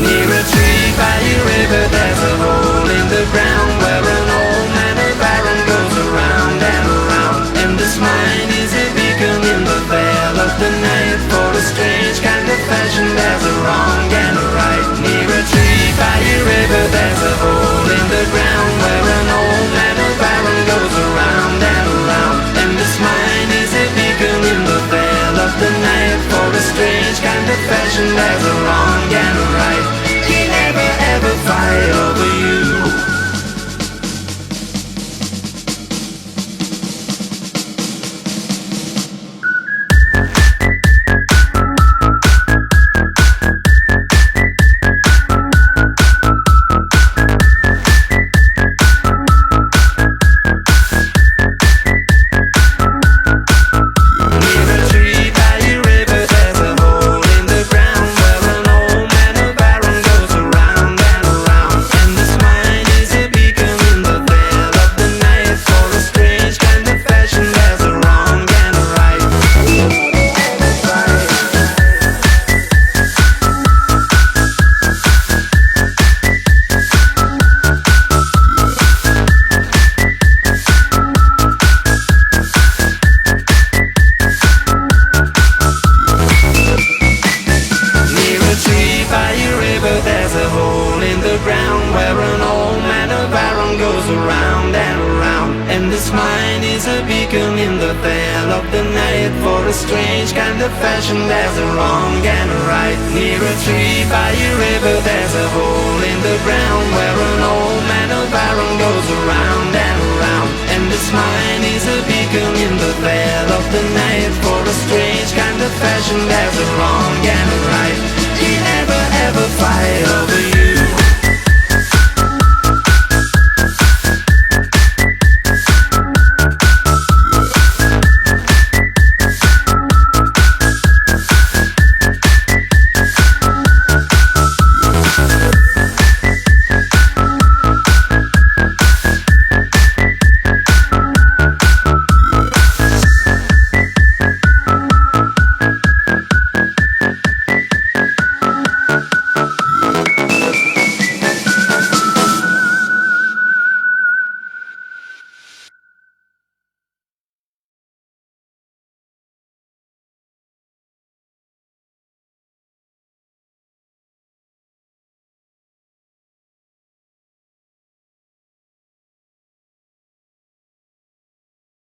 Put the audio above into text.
Near a tree by a river, there's a hole in the ground where an old man of iron goes around and around. And this mine is a beacon in the veil of the night. For a strange kind of fashion, there's a wrong and a right. Near a tree by a river, there's a hole in the ground where an old man of iron goes around and around. And this mine is a beacon in the veil of the night. For a strange kind of fashion, there's a wrong and a right. He never ever fight over you. There's a hole in the ground where an old man of iron goes around and around. And this mine is a beacon in the veil of the night. For a strange kind of fashion, there's a wrong and a right. Near a tree by a river, there's a hole in the ground where an old man of iron goes around and around. And this mine is a beacon in the veil of the night. For a strange kind of fashion, there's a wrong and a right. He never ever fight over